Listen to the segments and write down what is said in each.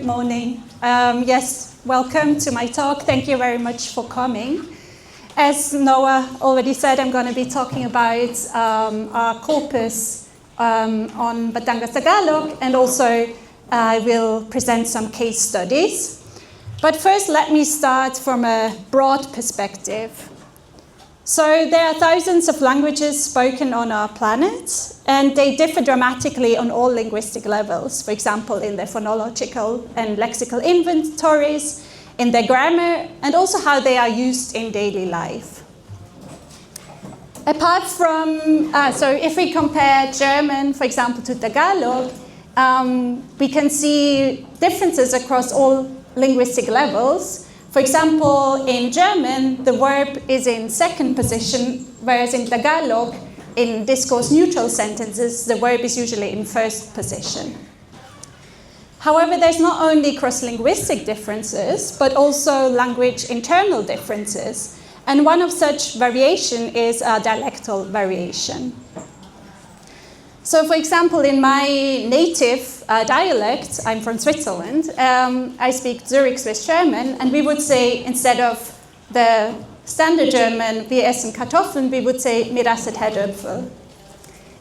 good morning. Yes, welcome to my talk. Thank you very much for coming. As Noah already said, I'm going to be talking about our corpus on Batangas Tagalog, and also I will present some case studies. But first, let me start from a broad perspective. So there are thousands of languages spoken on our planet, and they differ dramatically on all linguistic levels. For example, in their phonological and lexical inventories, in their grammar, and also how they are used in daily life. Apart from, so if we compare German, for example, to Tagalog, we can see differences across all linguistic levels. For example, in German, the verb is in second position, whereas in Tagalog, in discourse-neutral sentences, the verb is usually in first position. However, there's not only cross-linguistic differences, but also language internal differences. And one of such variation is a dialectal variation. So, for example, in my native dialect, I'm from Switzerland, I speak Zurich Swiss German, and we would say, instead of the standard German, wir essen Kartoffeln, we would say, wir essen Herdöpfel.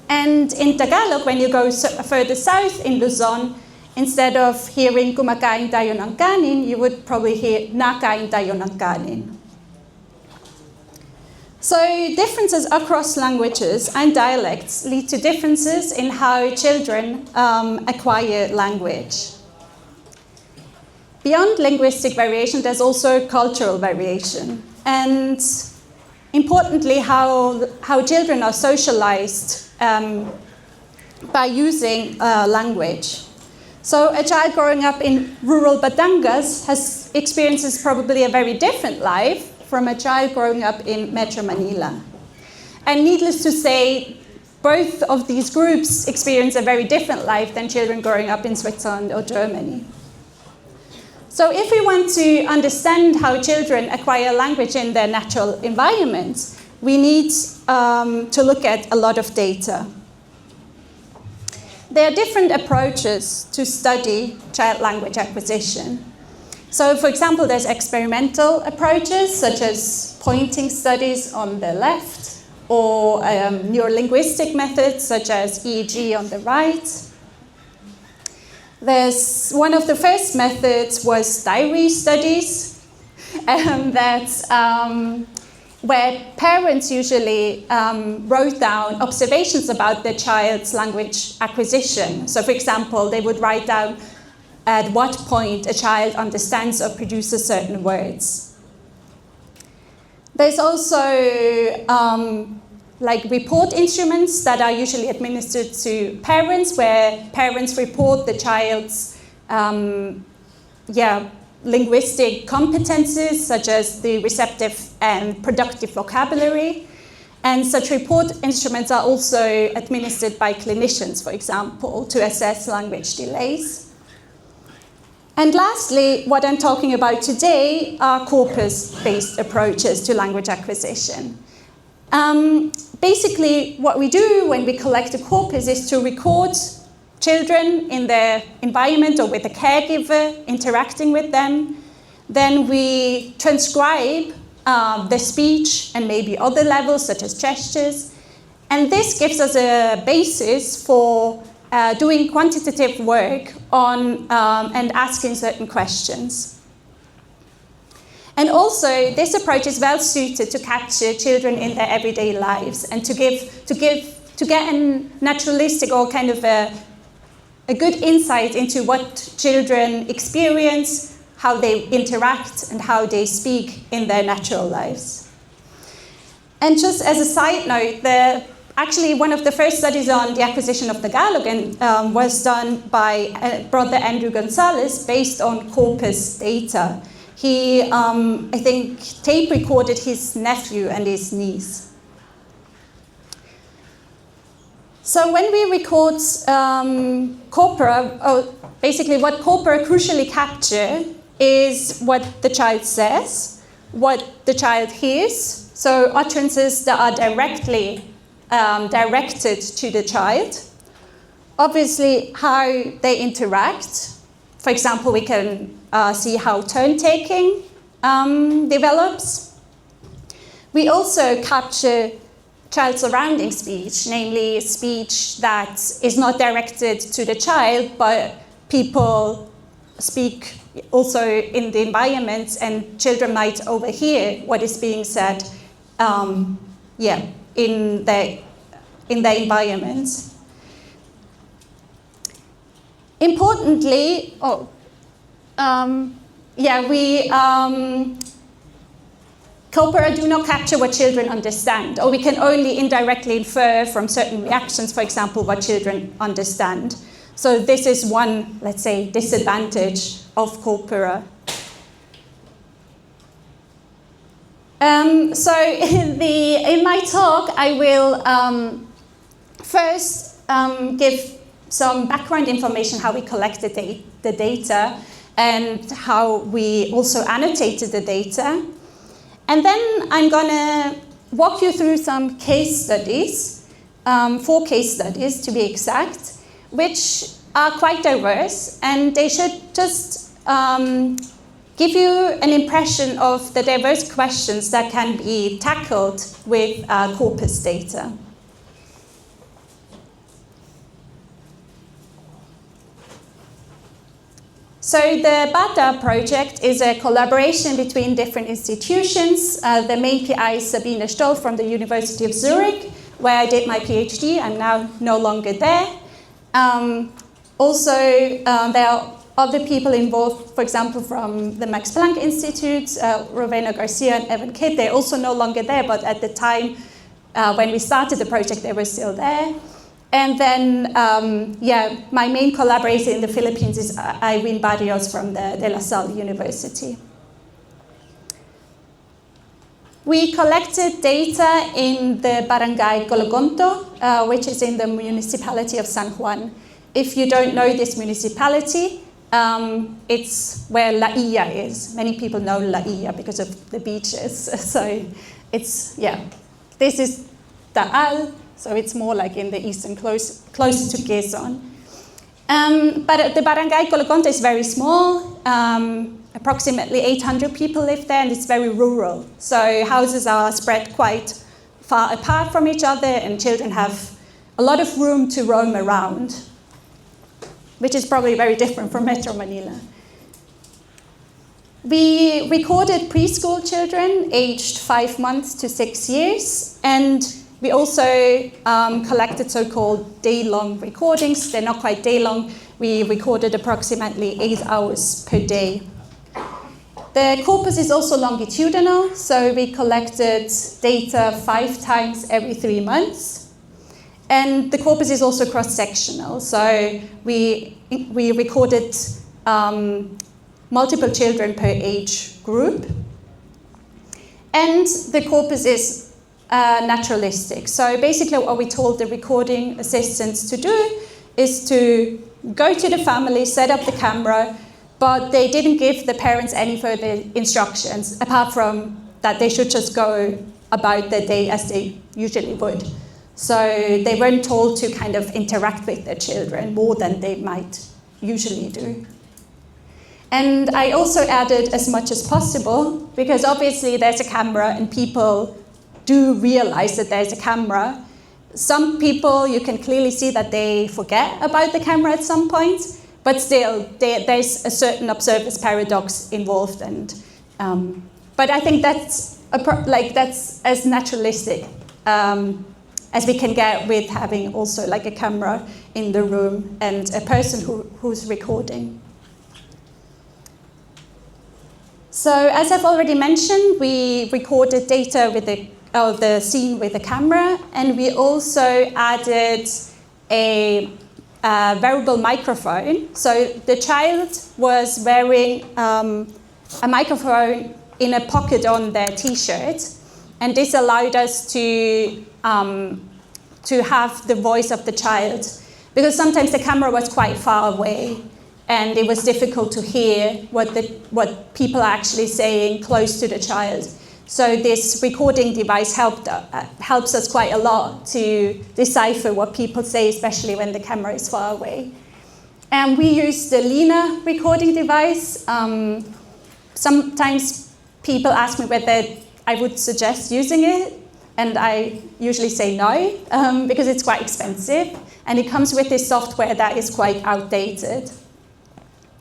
And in Tagalog, when you go further south in Luzon, instead of hearing kumakain tayo ng kanin, you would probably hear nakain tayo ng kanin. So differences across languages and dialects lead to differences in how children acquire language. Beyond linguistic variation, there's also cultural variation. And importantly, how children are socialized by using language. So a child growing up in rural Batangas experiences probably a very different life from a child growing up in Metro Manila. And needless to say, both of these groups experience a very different life than children growing up in Switzerland or Germany. So if we want to understand how children acquire language in their natural environment, we need to look at a lot of data. There are different approaches to study child language acquisition. So, for example, there's experimental approaches, such as pointing studies on the left, or neurolinguistic methods, such as EEG on the right. There's one of the first methods was diary studies, where parents usually wrote down observations about their child's language acquisition. So, for example, they would write down at what point a child understands or produces certain words. There's also like report instruments that are usually administered to parents, where parents report the child's linguistic competences, such as the receptive and productive vocabulary. And such report instruments are also administered by clinicians, for example, to assess language delays. And lastly, what I'm talking about today are corpus-based approaches to language acquisition. Basically, what we do when we collect a corpus is to record children in their environment or with a caregiver interacting with them. Then we transcribe the speech and maybe other levels, such as gestures. And this gives us a basis for doing quantitative work on and asking certain questions. And also, this approach is well suited to capture children in their everyday lives and to get a naturalistic or kind of a good insight into what children experience, how they interact, and how they speak in their natural lives. And just as a side note, actually, one of the first studies on the acquisition of Tagalog was done by Brother Andrew Gonzalez based on corpus data. He, I think, tape recorded his nephew and his niece. So when we record corpora, basically what corpora crucially capture is what the child says, what the child hears, so utterances that are directly directed to the child, obviously how they interact, For example, we can see how turn-taking develops. We also capture child surrounding speech, namely speech that is not directed to the child, but people speak also in the environment, and children might overhear what is being said in their environment. Importantly, corpora do not capture what children understand, or we can only indirectly infer from certain reactions, for example, what children understand. So this is one, let's say, disadvantage of corpora. So in my talk, I will first give some background information, how we collected the data and how we also annotated the data. And then I'm going to walk you through some case studies, 4 case studies to be exact, which are quite diverse, and they should just give you an impression of the diverse questions that can be tackled with corpus data. So the BATA project is a collaboration between different institutions. The main PI is Sabine Stoll from the University of Zurich, where I did my PhD. I'm now no longer there. There are other people involved, for example, from the Max Planck Institute, Rovena Garcia and Evan Kidd. They're also no longer there, but at the time when we started the project, they were still there. And then, my main collaborator in the Philippines is Irene Barrios from the De La Salle University. We collected data in the barangay Cologonto, which is in the municipality of San Juan. If you don't know this municipality, it's where La Illa is. Many people know La Illa because of the beaches. So it's, this is Taal. So it's more like in the eastern, closer to Quezon. But the barangay Cologonto is very small. Approximately 800 people live there, and it's very rural. So houses are spread quite far apart from each other, and children have a lot of room to roam around, which is probably very different from Metro Manila. We recorded preschool children aged 5 months to 6 years, and we also collected so-called day-long recordings. They're not quite day-long. We recorded approximately 8 hours per day. The corpus is also longitudinal, so we collected data 5 times every 3 months. And the corpus is also cross-sectional, so we recorded multiple children per age group. And the corpus is naturalistic. So basically what we told the recording assistants to do is to go to the family, set up the camera, but they didn't give the parents any further instructions, apart from that they should just go about their day as they usually would. So they weren't told to kind of interact with their children more than they might usually do. And I also added as much as possible, because obviously there's a camera and people do realize that there's a camera. Some people, you can clearly see that they forget about the camera at some point, but still, there's a certain observer's paradox involved. And but I think that's as naturalistic as we can get with having also like a camera in the room and a person who's recording. So as I've already mentioned, we recorded data with the scene with the camera, and we also added a wearable microphone. So the child was wearing a microphone in a pocket on their t-shirt, and this allowed us to have the voice of the child, because sometimes the camera was quite far away and it was difficult to hear what people are actually saying close to the child. So this recording device helps us quite a lot to decipher what people say, especially when the camera is far away. And we use the Lina recording device. Sometimes people ask me whether I would suggest using it, and I usually say no, because it's quite expensive, and it comes with this software that is quite outdated.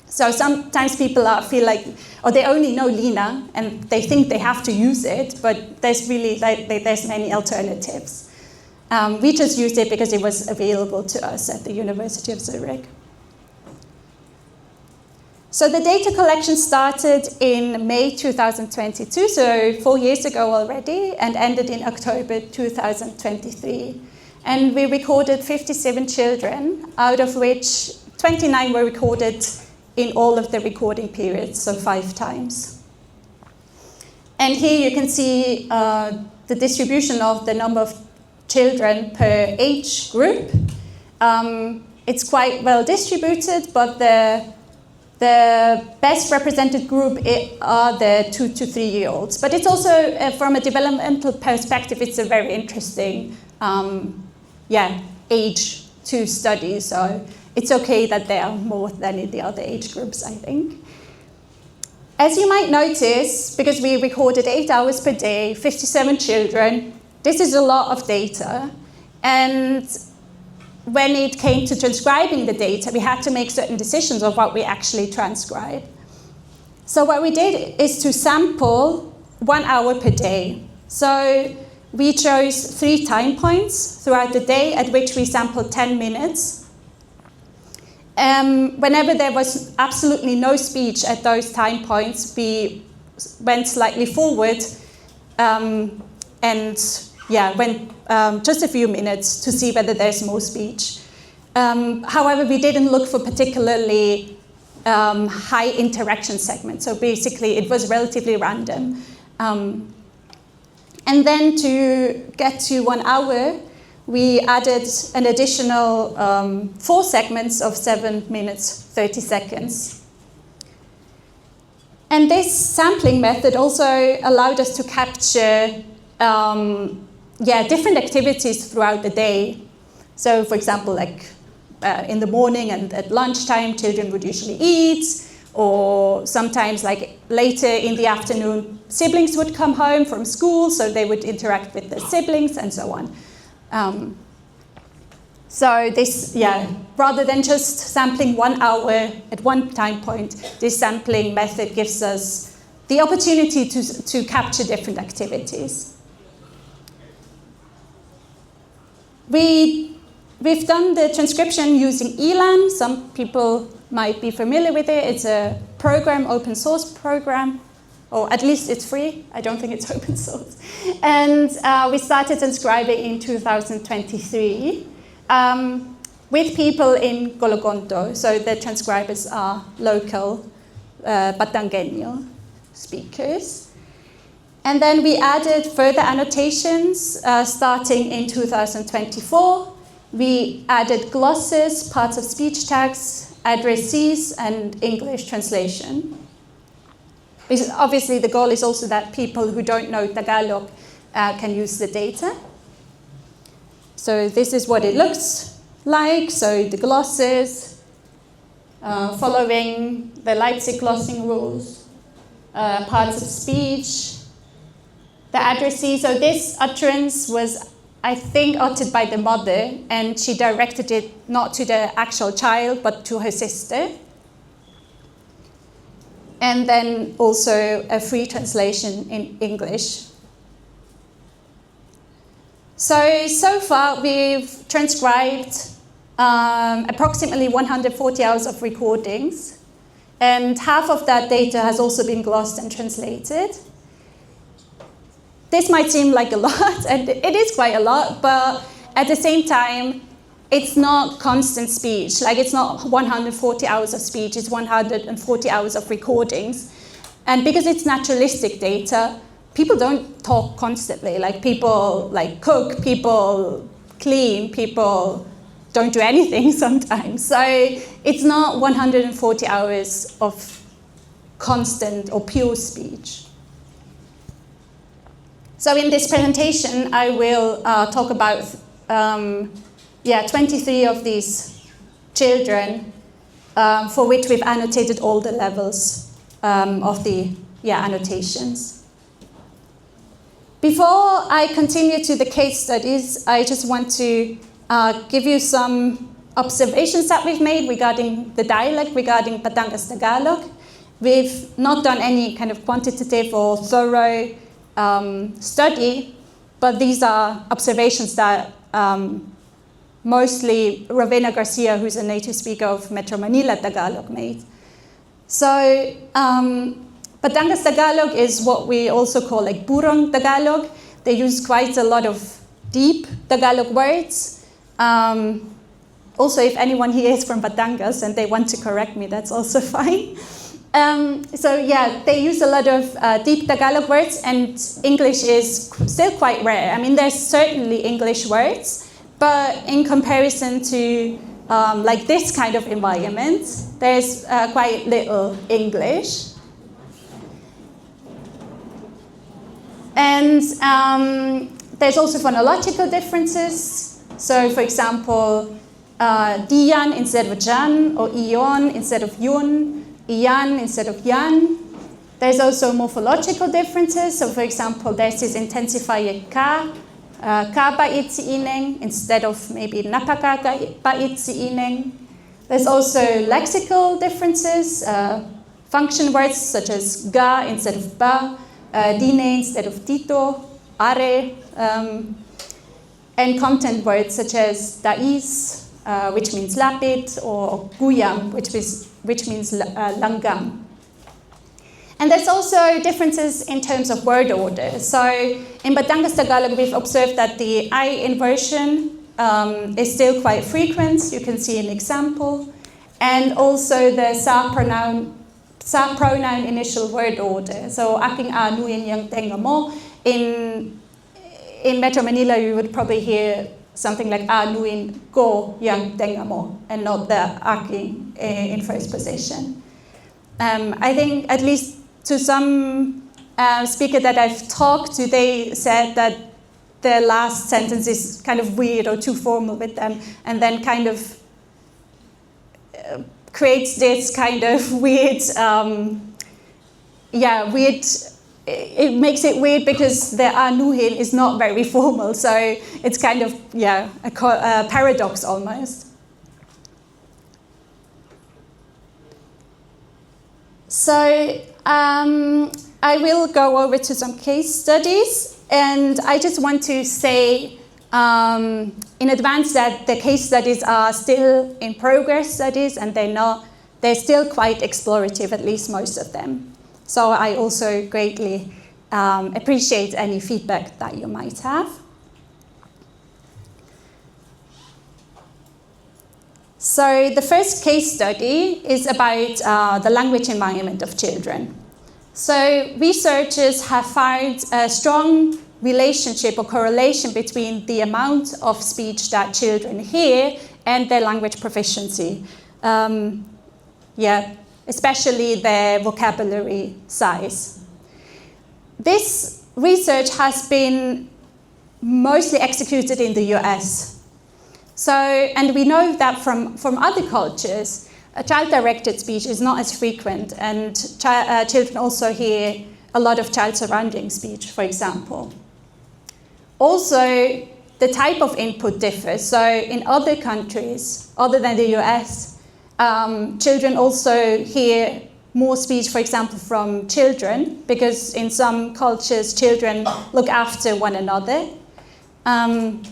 So sometimes people feel like, or they only know Lina, and they think they have to use it, but there's really, there's many alternatives. We just used it because it was available to us at the University of Zurich. So the data collection started in May 2022, so 4 years ago already, and ended in October 2023. And we recorded 57 children, out of which 29 were recorded in all of the recording periods, so 5 times. And here you can see the distribution of the number of children per age group. It's quite well distributed, but the best represented group are the 2 to 3 year olds. But it's also, from a developmental perspective, it's a very interesting age to study. So it's okay that there are more than in the other age groups, I think. As you might notice, because we recorded 8 hours per day, 57 children, this is a lot of data. And when it came to transcribing the data, we had to make certain decisions of what we actually transcribe. So what we did is to sample 1 hour per day. So we chose 3 time points throughout the day at which we sampled 10 minutes. Whenever there was absolutely no speech at those time points, we went slightly forward and went just a few minutes to see whether there's more speech. However, we didn't look for particularly high interaction segments. So basically, it was relatively random. And then to get to 1 hour, we added an additional 4 segments of 7 minutes, 30 seconds. And this sampling method also allowed us to capture different activities throughout the day. So, for example, like in the morning and at lunchtime, children would usually eat, or sometimes, like later in the afternoon, siblings would come home from school, so they would interact with their siblings and so on. So this, rather than just sampling 1 hour at one time point, this sampling method gives us the opportunity to capture different activities. We've done the transcription using ELAN. Some people might be familiar with it. It's a program, open source program, or at least it's free. I don't think it's open source. And we started transcribing in 2023 with people in Cologne. So the transcribers are local Batangueño speakers. And then we added further annotations starting in 2024. We added glosses, parts of speech tags, addressees, and English translation. Because obviously, the goal is also that people who don't know Tagalog can use the data. So this is what it looks like. So the glosses, following the Leipzig glossing rules, parts of speech, the addressee. So this utterance was, I think, uttered by the mother, and she directed it not to the actual child, but to her sister. And then also a free translation in English. So far we've transcribed approximately 140 hours of recordings, and half of that data has also been glossed and translated. This might seem like a lot, and it is quite a lot, but at the same time, it's not constant speech. Like, it's not 140 hours of speech, it's 140 hours of recordings. And because it's naturalistic data, people don't talk constantly. Like, people cook, people clean, people don't do anything sometimes. So it's not 140 hours of constant or pure speech. So in this presentation, I will talk about 23 of these children for which we've annotated all the levels of the annotations. Before I continue to the case studies, I just want to give you some observations that we've made regarding the dialect, regarding Batangas Tagalog. We've not done any kind of quantitative or thorough study, but these are observations that mostly Ravena Garcia, who's a native speaker of Metro Manila Tagalog, made. So Batangas Tagalog is what we also call like Burong Tagalog. They use quite a lot of deep Tagalog words. Also, if anyone here is from Batangas and they want to correct me, that's also fine. So yeah, they use a lot of deep Tagalog words, and English is still quite rare. I mean, there's certainly English words, but in comparison to like this kind of environment, there's quite little English. And there's also phonological differences. So for example, diyan instead of jan, or iyon instead of yun, iyan instead of yan. There's also morphological differences. So for example, there's this intensifier ka bait si ineng instead of maybe napaka bait si ineng. There's also lexical differences, function words such as ga instead of ba, dine instead of dito, are, and content words such as dais, which means lapit, or guyam, which means langgam. And there's also differences in terms of word order. So in Batangas Tagalog, we've observed that the I inversion is still quite frequent. You can see an example. And also the sa pronoun initial word order. So aking anuin yang tenga mo. In Metro Manila, you would probably hear something like anuin ko yang tenga mo, and not the aking in first position. I think at least to some speaker that I've talked to, they said that the last sentence is kind of weird or too formal with them, and then kind of creates this kind of weird, weird. It makes it weird because the anuhin is not very formal, so it's kind of a paradox almost. So I will go over to some case studies, and I just want to say in advance that the case studies are still in progress studies, and they're still quite explorative, at least most of them. So I also greatly appreciate any feedback that you might have. So the first case study is about the language environment of children. So researchers have found a strong relationship or correlation between the amount of speech that children hear and their language proficiency. Especially their vocabulary size. This research has been mostly executed in the US. So, and we know that from other cultures, child-directed speech is not as frequent, and children also hear a lot of child surrounding speech, for example. Also, the type of input differs. So in other countries, other than the US, children also hear more speech, for example, from children, because in some cultures, children look after one another. In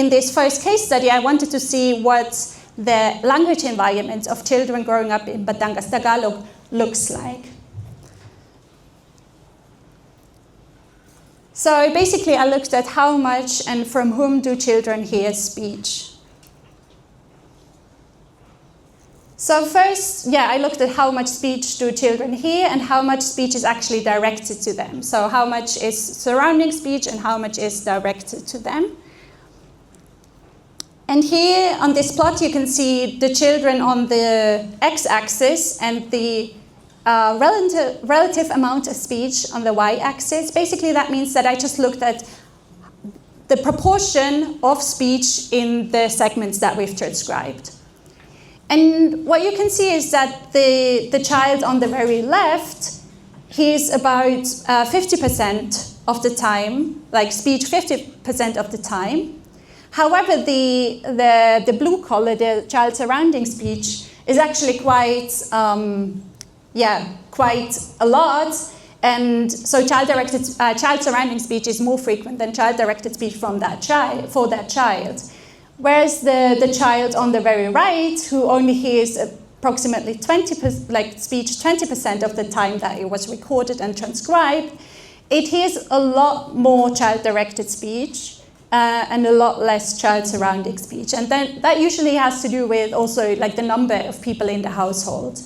this first case study, I wanted to see what the language environment of children growing up in Batangas Tagalog looks like. So basically, I looked at how much and from whom do children hear speech. So first, I looked at how much speech do children hear and how much speech is actually directed to them. So how much is surrounding speech and how much is directed to them. And here on this plot, you can see the children on the x-axis and the relative amount of speech on the y-axis. Basically, that means that I just looked at the proportion of speech in the segments that we've transcribed. And what you can see is that the child on the very left, he's about 50% of the time, like speech 50% of the time. However, the blue color, the child surrounding speech, is actually quite a lot. And so child surrounding speech is more frequent than child-directed speech for that child. Whereas the child on the very right, who only hears approximately 20%, like speech 20% of the time that it was recorded and transcribed, it hears a lot more child-directed speech and a lot less child surrounding speech. And then that usually has to do with also like the number of people in the household.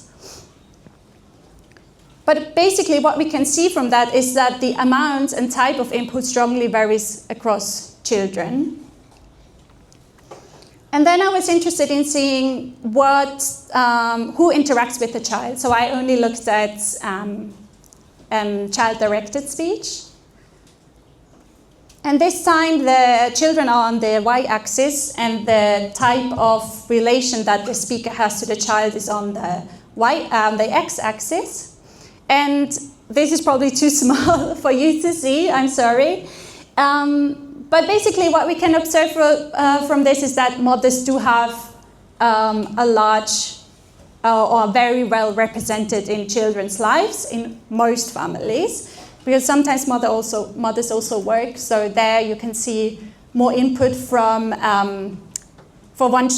But basically what we can see from that is that the amount and type of input strongly varies across children. And then I was interested in seeing who interacts with the child. So I only looked at child-directed speech. And this time the children are on the y-axis and the type of relation that the speaker has to the child is on the x-axis. And this is probably too small for you to see, I'm sorry. But basically what we can observe from this is that mothers do have a large or very well represented in children's lives in most families, because sometimes mothers also work. So there you can see more input from for one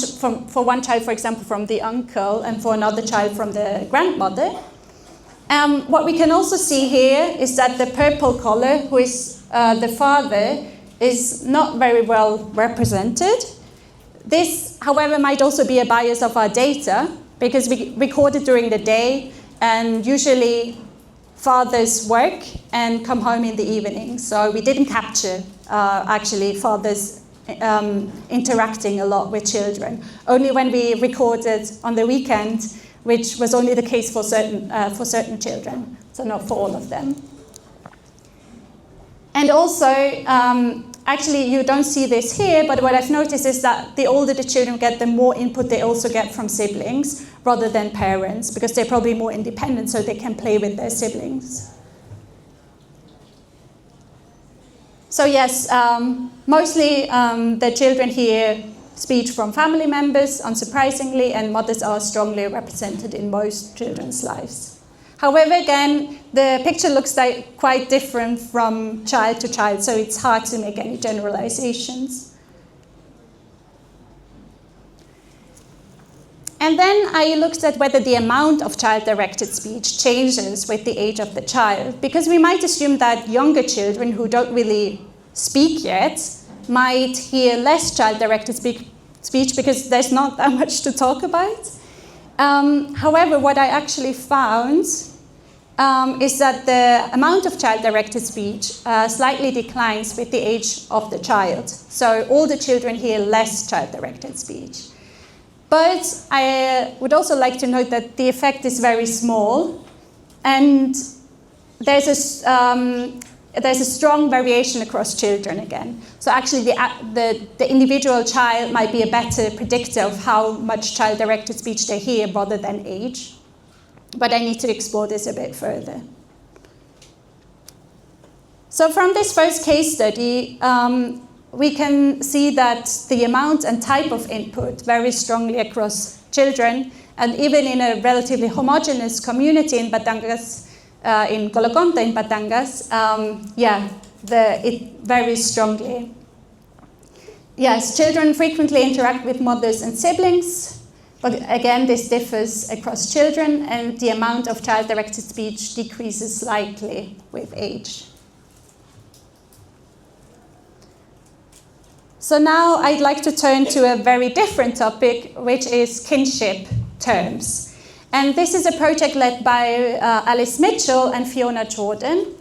child, for example, from the uncle, and for another child from the grandmother. What we can also see here is that the purple color, who is the father, is not very well represented. This, however, might also be a bias of our data, because we record it during the day, and usually fathers work and come home in the evening. So we didn't capture, actually, fathers interacting a lot with children. Only when we recorded on the weekend, which was only the case for certain children, so not for all of them. And also, actually you don't see this here, but what I've noticed is that the older the children get, the more input they also get from siblings rather than parents, because they're probably more independent, so they can play with their siblings. So yes, mostly the children hear speech from family members, unsurprisingly, and mothers are strongly represented in most children's lives. However, again, the picture looks like quite different from child to child, so it's hard to make any generalizations. And then I looked at whether the amount of child-directed speech changes with the age of the child, because we might assume that younger children who don't really speak yet might hear less child-directed speech because there's not that much to talk about. However, what I actually found is that the amount of child-directed speech slightly declines with the age of the child. So older children hear less child-directed speech. But I would also like to note that the effect is very small, and there's a strong variation across children again. So actually the individual child might be a better predictor of how much child-directed speech they hear rather than age. But I need to explore this a bit further. So from this first case study, we can see that the amount and type of input varies strongly across children, and even in a relatively homogeneous community in Batangas, in Cologne, in Batangas, it varies strongly. Yes, children frequently interact with mothers and siblings, but again, this differs across children, and the amount of child-directed speech decreases slightly with age. So now I'd like to turn to a very different topic, which is kinship terms. And this is a project led by Alice Mitchell and Fiona Jordan.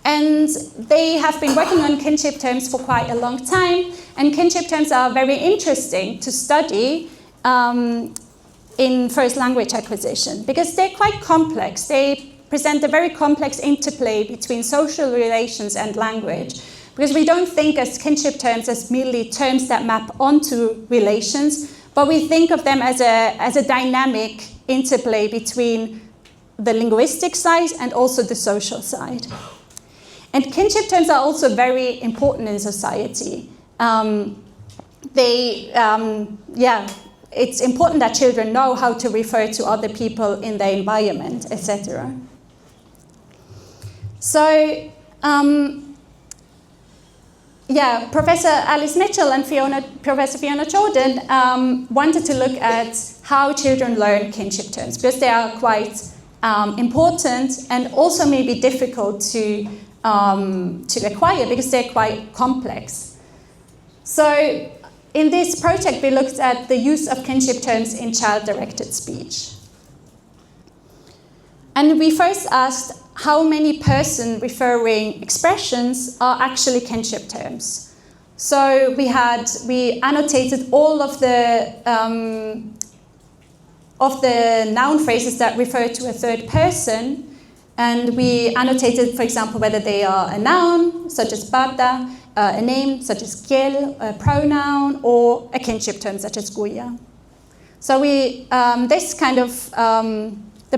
And they have been working on kinship terms for quite a long time. And kinship terms are very interesting to study in first language acquisition, because they're quite complex. They present a very complex interplay between social relations and language. because we don't think as kinship terms as merely terms that map onto relations, but we think of them as a dynamic interplay between the linguistic side and also the social side. And kinship terms are also very important in society. It's important that children know how to refer to other people in their environment, etc. So, Professor Alice Mitchell and Professor Fiona Jordan wanted to look at how children learn kinship terms, because they are quite important and also maybe difficult to acquire because they're quite complex. So in this project, we looked at the use of kinship terms in child-directed speech. And we first asked how many person-referring expressions are actually kinship terms. So we annotated all of the noun phrases that refer to a third person, and we annotated, for example, whether they are a noun, such as bata, a name, such as kiel, a pronoun, or a kinship term, such as guya. So the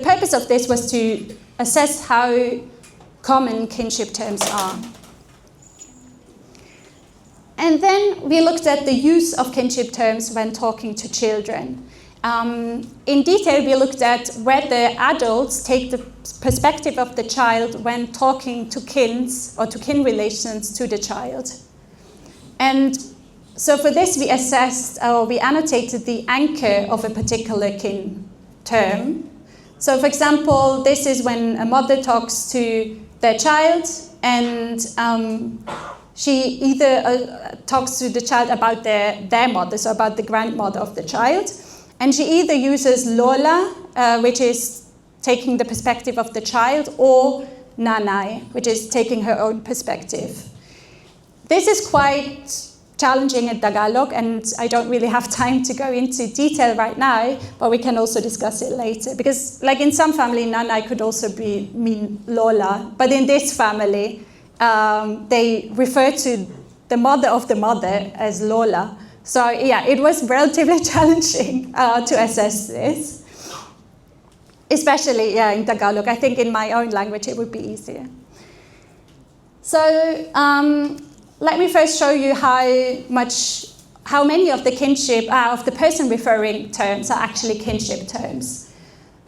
purpose of this was to assess how common kinship terms are. And then we looked at the use of kinship terms when talking to children. In detail, we looked at whether adults take the perspective of the child when talking to kins or to kin relations to the child. And so for this, we annotated the anchor of a particular kin term. So for example, this is when a mother talks to their child, and she either talks to the child about their mother, so about the grandmother of the child, and she either uses Lola, which is taking the perspective of the child, or Nanai, which is taking her own perspective. This is quite challenging in Tagalog, and I don't really have time to go into detail right now, but we can also discuss it later. Because like in some family, Nanai could also mean Lola, but in this family, they refer to the mother of the mother as Lola. So yeah, it was relatively challenging to assess this. Especially in Tagalog. I think in my own language it would be easier. So let me first show you how many of the kinship, of the person referring terms are actually kinship terms.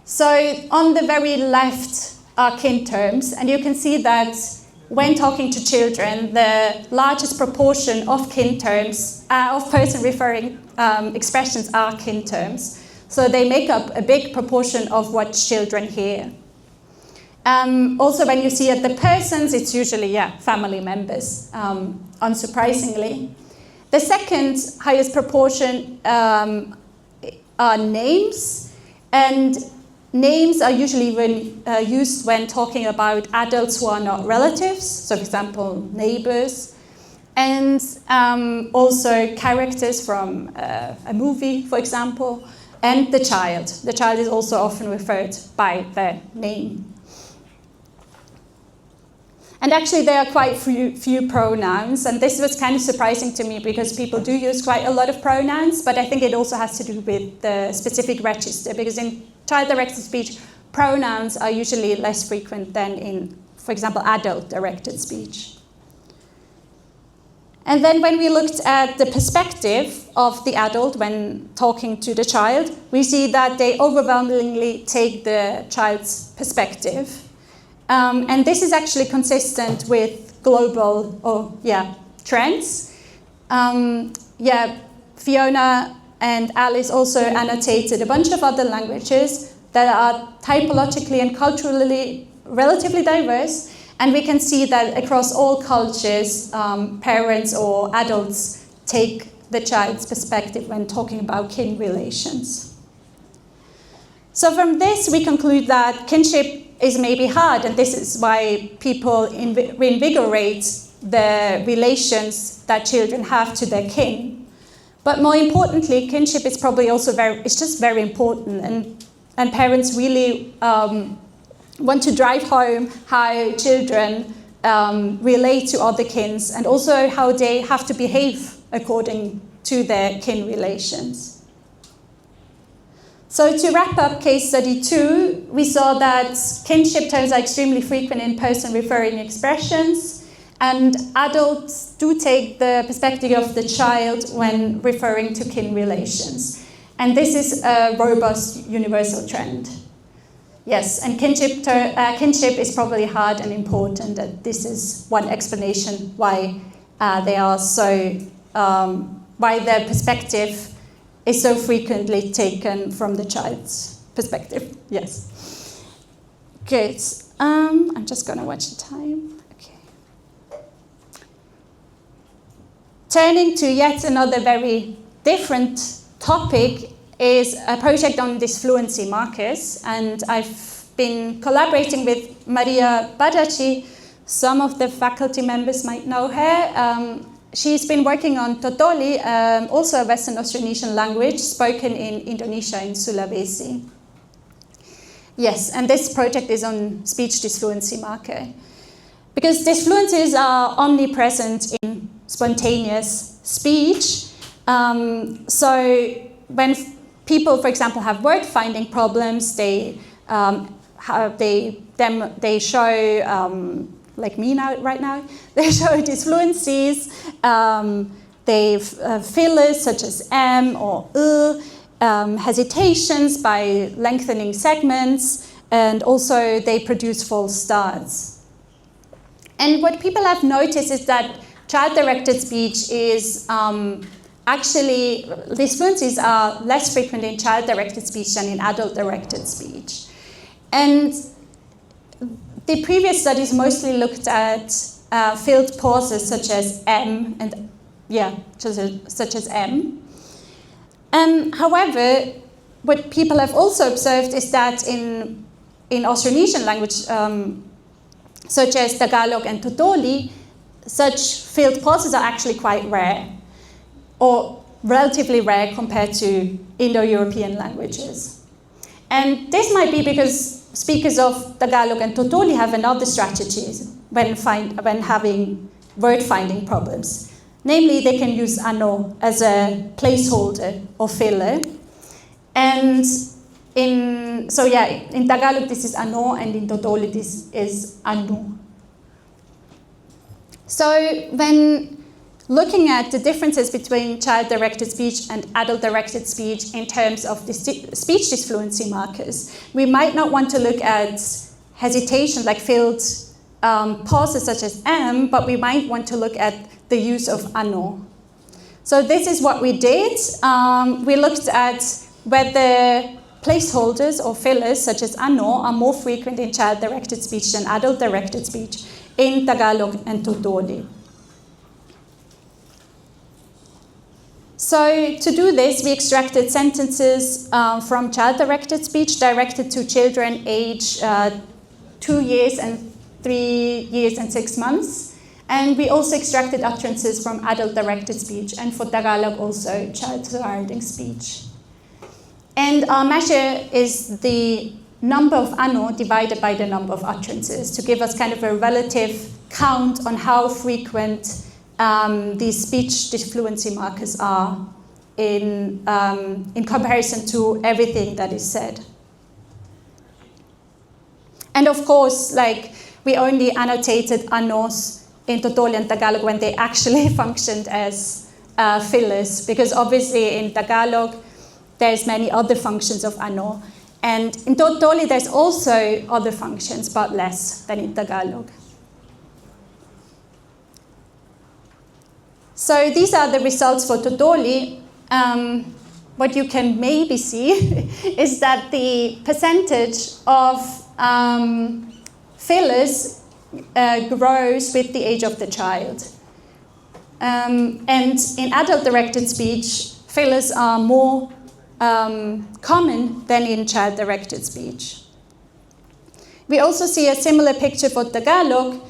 So on the very left are kin terms, and you can see that when talking to children, the largest proportion of kin terms, of person referring expressions are kin terms. So they make up a big proportion of what children hear. Also, when you see at the persons, it's usually, family members, unsurprisingly. The second highest proportion are names, and names are usually used when talking about adults who are not relatives, so for example, neighbors, and also characters from a movie, for example, and the child. The child is also often referred by their name. And actually, there are quite few pronouns, and this was kind of surprising to me because people do use quite a lot of pronouns, but I think it also has to do with the specific register, because in child-directed speech, pronouns are usually less frequent than in, for example, adult-directed speech. And then when we looked at the perspective of the adult when talking to the child, we see that they overwhelmingly take the child's perspective. And this is actually consistent with global trends. Fiona and Alice also annotated a bunch of other languages that are typologically and culturally relatively diverse. And we can see that across all cultures, parents or adults take the child's perspective when talking about kin relations. So from this, we conclude that kinship is maybe hard, and this is why people reinvigorate the relations that children have to their kin. But more importantly, kinship is probably also very important, and parents really want to drive home how children relate to other kins, and also how they have to behave according to their kin relations. So to wrap up case study 2, we saw that kinship terms are extremely frequent in person-referring expressions, and adults do take the perspective of the child when referring to kin relations. And this is a robust universal trend. Yes, and kinship is probably hard and important, and this is one explanation why they are so, why their perspective is so frequently taken from the child's perspective. Yes. Good. I'm just going to watch the time. Okay. Turning to yet another very different topic is a project on disfluency markers, and I've been collaborating with Maria Badaci. Some of the faculty members might know her. She's been working on Totoli, also a Western Austronesian language spoken in Indonesia in Sulawesi. Yes, and this project is on speech disfluency marker. Because disfluencies are omnipresent in spontaneous speech, so when people, for example, have word finding problems, they show, like me now, right now, they show disfluencies, they fillers such as M or hesitations by lengthening segments, and also they produce false starts. And what people have noticed is that child-directed speech is actually, disfluencies are less frequent in child-directed speech than in adult-directed speech. And the previous studies mostly looked at filled pauses such as M and such as M. However, what people have also observed is that in Austronesian language, such as Tagalog and Totoli, such filled pauses are actually quite rare, or relatively rare compared to Indo-European languages. And this might be because speakers of Tagalog and Totoli have another strategies when having word-finding problems. Namely, they can use ano as a placeholder or filler. And in Tagalog this is ano, and in Totoli this is anu. So when looking at the differences between child-directed speech and adult-directed speech in terms of the speech disfluency markers, we might not want to look at hesitation like filled pauses such as M, but we might want to look at the use of ano. So this is what we did. We looked at whether placeholders or fillers such as ano are more frequent in child-directed speech than adult-directed speech in Tagalog and Totoli. So to do this, we extracted sentences from child-directed speech directed to children aged 2 years and 3 years and 6 months. And we also extracted utterances from adult-directed speech, and for Tagalog also child-surrounding speech. And our measure is the number of ano divided by the number of utterances to give us kind of a relative count on how frequent these speech disfluency markers are in comparison to everything that is said. And of course, like, we only annotated anos in Totoli and Tagalog when they actually functioned as fillers, because obviously in Tagalog there's many other functions of ano, and in Totoli there's also other functions, but less than in Tagalog. So these are the results for Totoli. What you can maybe see is that the percentage of fillers grows with the age of the child. And in adult-directed speech, fillers are more common than in child-directed speech. We also see a similar picture for Tagalog,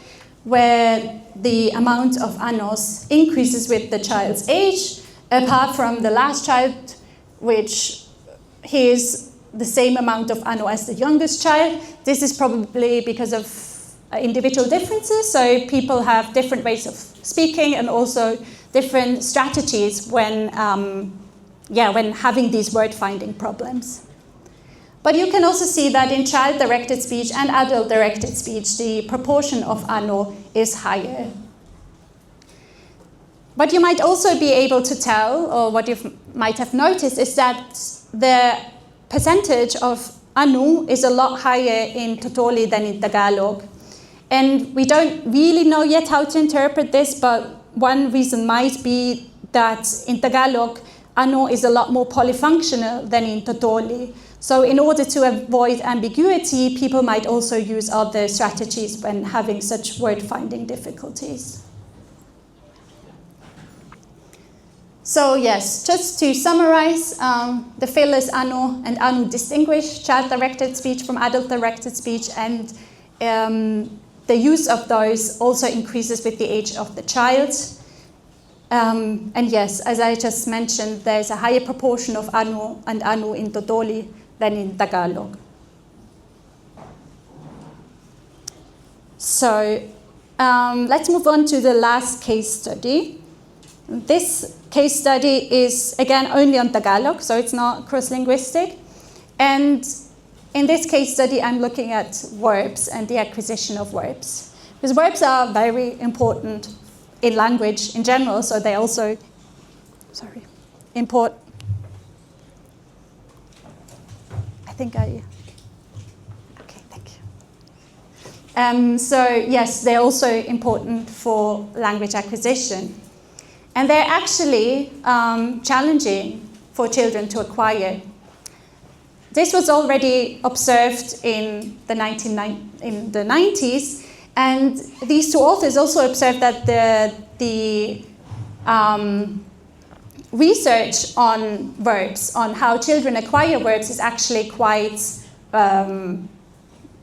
where the amount of anos increases with the child's age, apart from the last child, which hears the same amount of ano as the youngest child. This is probably because of individual differences. So people have different ways of speaking and also different strategies when having these word-finding problems. But you can also see that in child-directed speech and adult-directed speech, the proportion of ano is higher. What you might also be able to tell, or what you might have noticed, is that the percentage of anu is a lot higher in Totoli than in Tagalog. And we don't really know yet how to interpret this, but one reason might be that in Tagalog, anu is a lot more polyfunctional than in Totoli. So in order to avoid ambiguity, people might also use other strategies when having such word-finding difficulties. So yes, just to summarize, the fillers anu and anu distinguish child-directed speech from adult-directed speech, and the use of those also increases with the age of the child. And yes, as I just mentioned, there's a higher proportion of anu and anu in Totoli than in Tagalog. So let's move on to the last case study. This case study is, again, only on Tagalog, so it's not cross-linguistic. And in this case study, I'm looking at verbs and the acquisition of verbs. Because verbs are very important in language in general, so they also, import. Okay, thank you. So yes, they're also important for language acquisition. And they're actually challenging for children to acquire. This was already observed in the 90s, and these two authors also observed that the research on verbs, on how children acquire verbs, is actually quite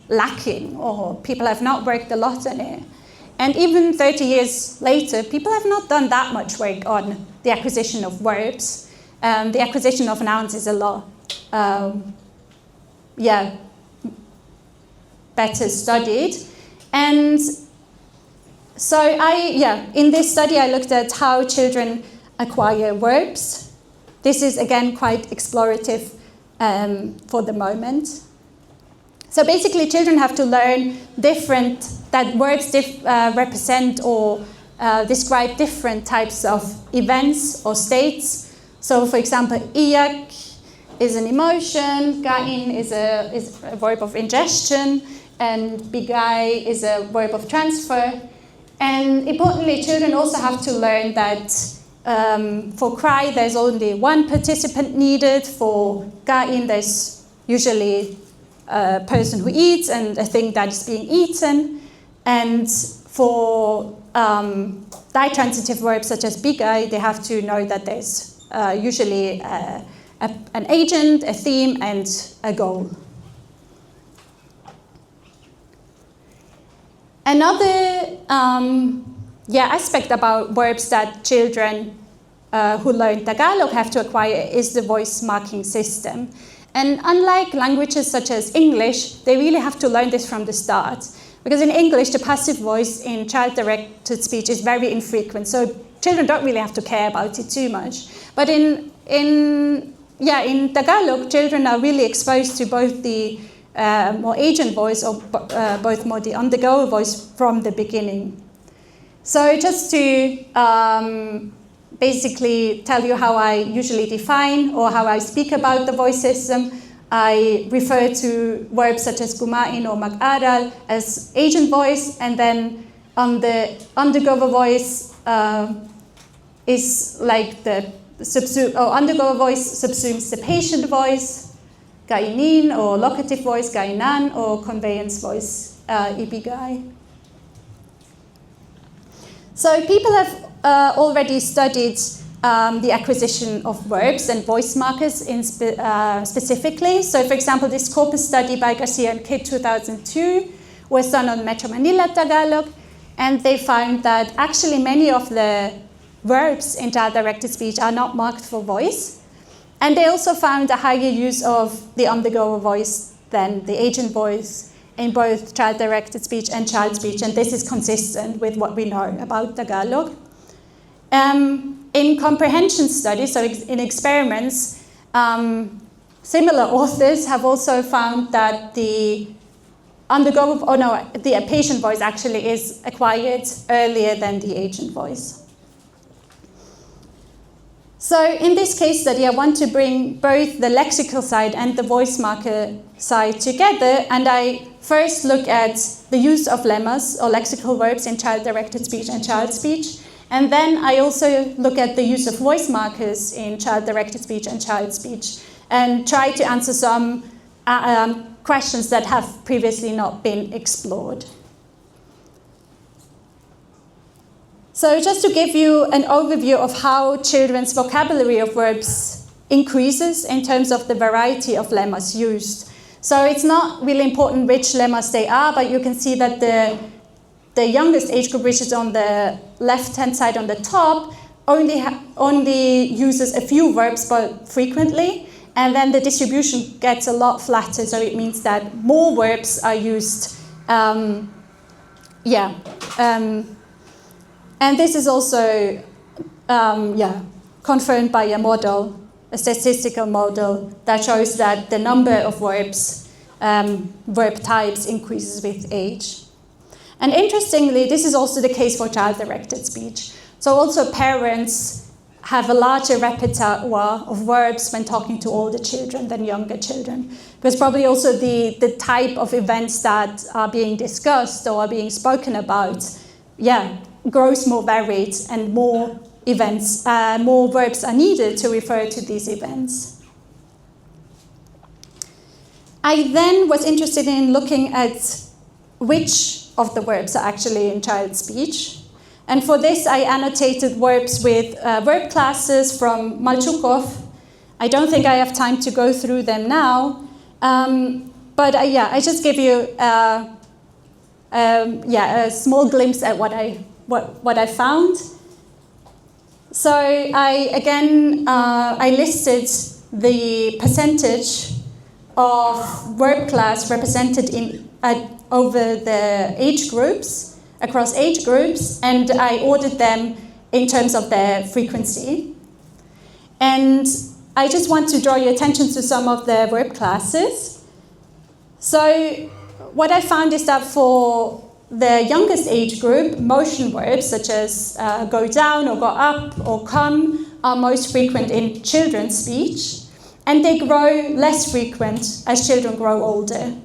lacking, or people have not worked a lot on it. And even 30 years later, people have not done that much work on the acquisition of verbs. The acquisition of nouns is a lot, better studied. And so in this study, I looked at how children acquire verbs. This is, again, quite explorative for the moment. So basically, children have to learn that words represent or describe different types of events or states. So, for example, iyak is an emotion, kain is a verb of ingestion, and bigay is a verb of transfer. And importantly, children also have to learn that for cry, there's only one participant needed. For kain, there's usually a person who eats and a thing that is being eaten. And for ditransitive verbs such as bigay, they have to know that there's usually an agent, a theme, and a goal. Another aspect about verbs that children who learn Tagalog have to acquire is the voice marking system. And unlike languages such as English, they really have to learn this from the start. Because in English, the passive voice in child-directed speech is very infrequent, so children don't really have to care about it too much. But in Tagalog, children are really exposed to both the more agent voice or both more the on-the-go voice from the beginning. So just to basically tell you how I usually define or how I speak about the voice system, I refer to verbs such as kumain or mag-aral as agent voice, and then on the on-the-go voice is like the on-the-go voice subsumes the patient voice, kainin, or locative voice, kainan, or conveyance voice, ibigay. So people have already studied the acquisition of verbs and voice markers specifically. So for example, this Corpus study by Garcia and Kidd 2002 was done on Metro Manila Tagalog, and they found that actually many of the verbs in child-directed speech are not marked for voice. And they also found a higher use of the on-the-go voice than the agent voice in both child-directed speech and child speech, and this is consistent with what we know about Tagalog. In comprehension studies, so in experiments, similar authors have also found that the patient voice actually is acquired earlier than the agent voice. So in this case study, I want to bring both the lexical side and the voice marker side together, and I first look at the use of lemmas or lexical verbs in child-directed speech and child speech, and then I also look at the use of voice markers in child-directed speech and child speech, and try to answer some questions that have previously not been explored. So just to give you an overview of how children's vocabulary of verbs increases in terms of the variety of lemmas used. So it's not really important which lemmas they are, but you can see that the youngest age group, which is on the left-hand side on the top, only uses a few verbs but frequently, and then the distribution gets a lot flatter, so it means that more verbs are used. And this is also confirmed by a model, a statistical model, that shows that the number of verbs, verb types, increases with age. And interestingly, this is also the case for child-directed speech. So also parents have a larger repertoire of verbs when talking to older children than younger children. Because probably also the type of events that are being discussed or are being spoken about, grows more varied, and more events, more verbs are needed to refer to these events. I then was interested in looking at which of the verbs are actually in child speech. And for this, I annotated verbs with verb classes from Malchukov. I don't think I have time to go through them now, but I just give you a small glimpse at what I found. So I listed the percentage of verb class represented over the age groups, across age groups, and I ordered them in terms of their frequency. And I just want to draw your attention to some of the verb classes. So what I found is that for the youngest age group, motion verbs such as go down or go up or come are most frequent in children's speech, and they grow less frequent as children grow older.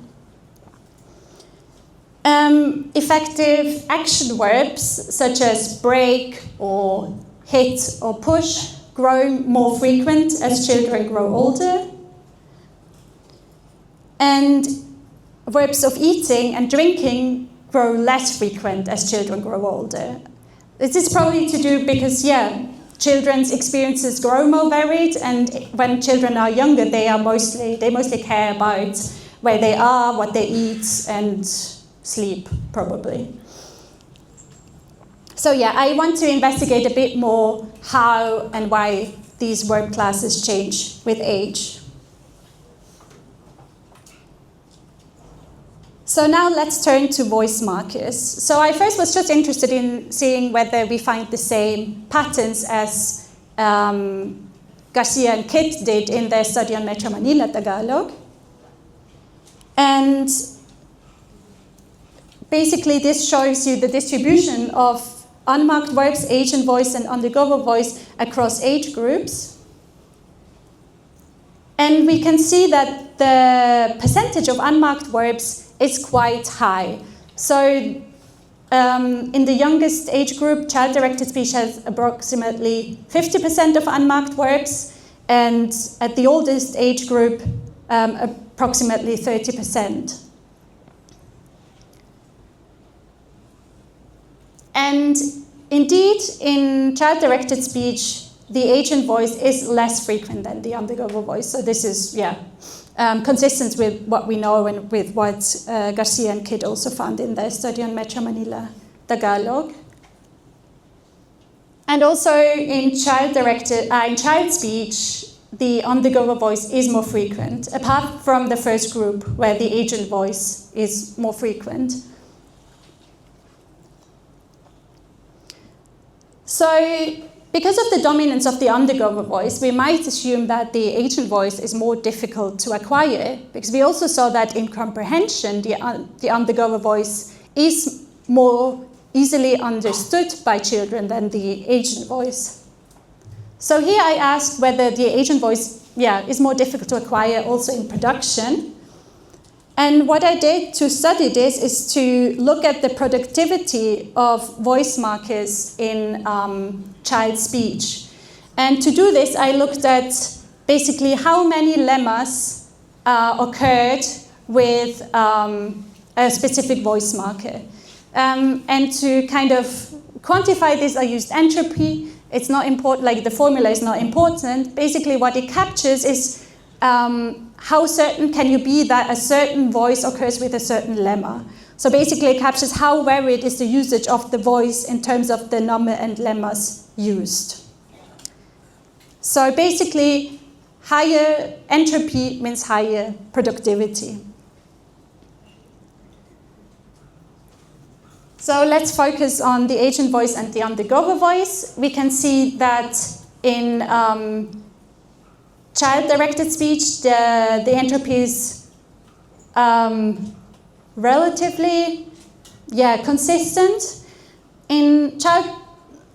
Effective action verbs such as break or hit or push grow more frequent as children grow older. And verbs of eating and drinking grow less frequent as children grow older. This is probably to do because, children's experiences grow more varied, and when children are younger, they mostly care about where they are, what they eat, and sleep, probably. So I want to investigate a bit more how and why these verb classes change with age. So now let's turn to voice markers. So I first was just interested in seeing whether we find the same patterns as Garcia and Kitt did in their study on Metro Manila Tagalog. And basically this shows you the distribution of unmarked verbs, agent voice, and undergover voice across age groups. And we can see that the percentage of unmarked verbs is quite high. So in the youngest age group, child-directed speech has approximately 50% of unmarked verbs, and at the oldest age group, approximately 30%. And indeed, in child-directed speech, the agent voice is less frequent than the undergover voice. So this is, consistent with what we know and with what Garcia and Kitt also found in their study on Metro Manila Tagalog. And also in child speech, the undergoer voice is more frequent, apart from the first group where the agent voice is more frequent. So, because of the dominance of the undergoer voice, we might assume that the agent voice is more difficult to acquire, because we also saw that in comprehension, the undergoer voice is more easily understood by children than the agent voice. So here I asked whether the agent voice is more difficult to acquire also in production. And what I did to study this is to look at the productivity of voice markers in child speech. And to do this, I looked at basically how many lemmas occurred with a specific voice marker. And to kind of quantify this, I used entropy. It's not important, like the formula is not important. Basically what it captures is how certain can you be that a certain voice occurs with a certain lemma. So basically it captures how varied is the usage of the voice in terms of the number and lemmas used. So basically higher entropy means higher productivity. So let's focus on the agent voice and the undergoer voice. We can see that in child-directed speech, the entropy is relatively consistent. In child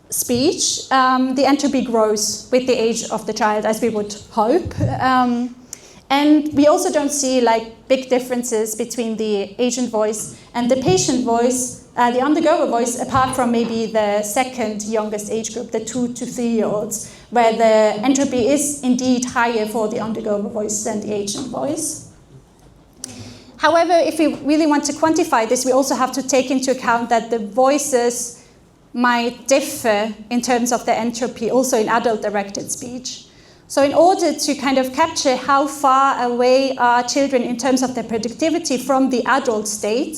speech, the entropy grows with the age of the child, as we would hope. And we also don't see like big differences between the agent voice and the patient voice, the undergoer voice, apart from maybe the second youngest age group, the 2 to 3-year-olds, where the entropy is indeed higher for the undergoer voice than the agent voice. However, if we really want to quantify this, we also have to take into account that the voices might differ in terms of the entropy, also in adult-directed speech. So in order to kind of capture how far away are children in terms of their productivity from the adult state,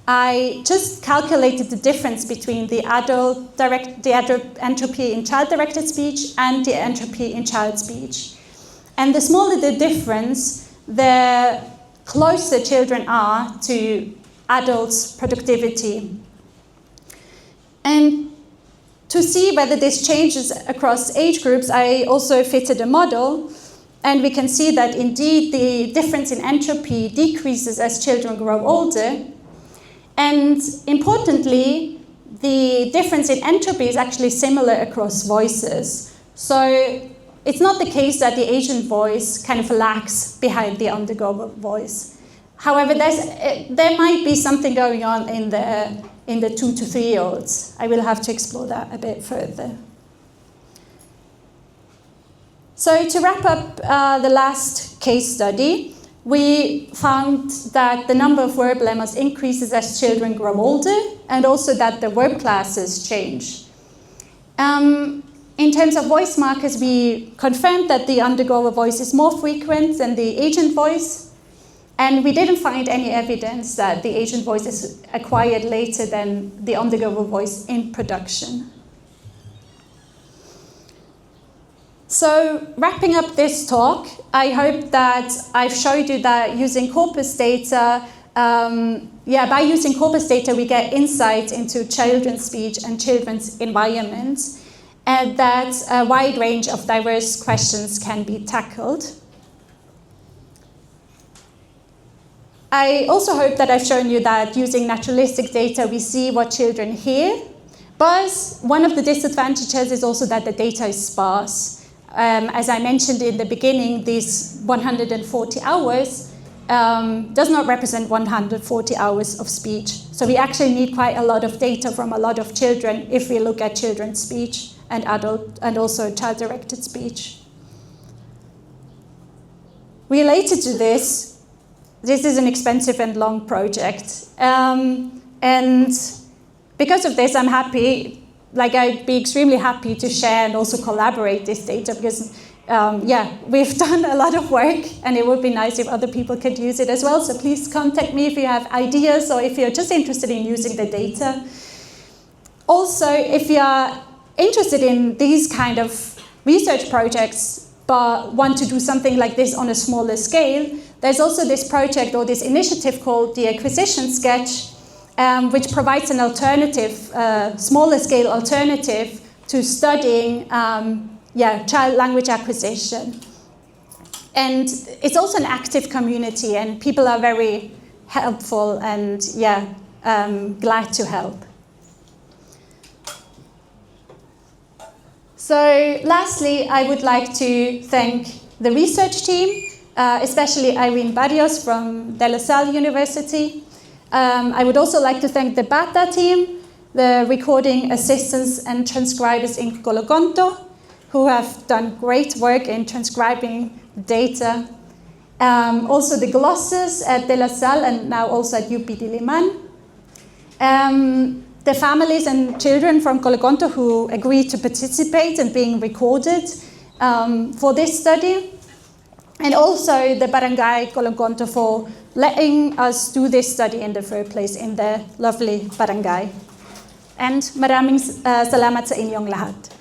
I just calculated the difference between the adult entropy in child-directed speech and the entropy in child speech. And the smaller the difference, the closer children are to adults' productivity. And to see whether this changes across age groups, I also fitted a model. And we can see that indeed the difference in entropy decreases as children grow older. And importantly, the difference in entropy is actually similar across voices. So it's not the case that the agent voice kind of lags behind the undergoer voice. However, there might be something going on in the 2 to 3-year-olds. I will have to explore that a bit further. So to wrap up the last case study, we found that the number of verb lemmas increases as children grow older, and also that the verb classes change. In terms of voice markers, we confirmed that the undergoer voice is more frequent than the agent voice, and we didn't find any evidence that the agent voice is acquired later than the undergoer voice in production. So, wrapping up this talk, I hope that I've showed you that using corpus data, by using corpus data, we get insight into children's speech and children's environments, and that a wide range of diverse questions can be tackled. I also hope that I've shown you that using naturalistic data, we see what children hear, but one of the disadvantages is also that the data is sparse. As I mentioned in the beginning, these 140 hours does not represent 140 hours of speech. So we actually need quite a lot of data from a lot of children if we look at children's speech and adult and also child-directed speech. Related to this is an expensive and long project. And because of this, I'm happy. I'd be extremely happy to share and also collaborate this data because, we've done a lot of work and it would be nice if other people could use it as well. So please contact me if you have ideas or if you're just interested in using the data. Also, if you are interested in these kind of research projects, but want to do something like this on a smaller scale, there's also this project or this initiative called the Acquisition Sketch, which provides an alternative, smaller scale alternative to studying child language acquisition. And it's also an active community, and people are very helpful and glad to help. So lastly, I would like to thank the research team, especially Irene Barrios from De La Salle University. I would also like to thank the BATA team, the recording assistants and transcribers in Cologne, who have done great work in transcribing data. Also the glosses at De La Salle and now also at UP Diliman. The families and children from Cologne who agreed to participate in being recorded for this study. And also the Barangay Cologne for letting us do this study in the first place in the lovely barangay. And maraming salamat sa inyong lahat.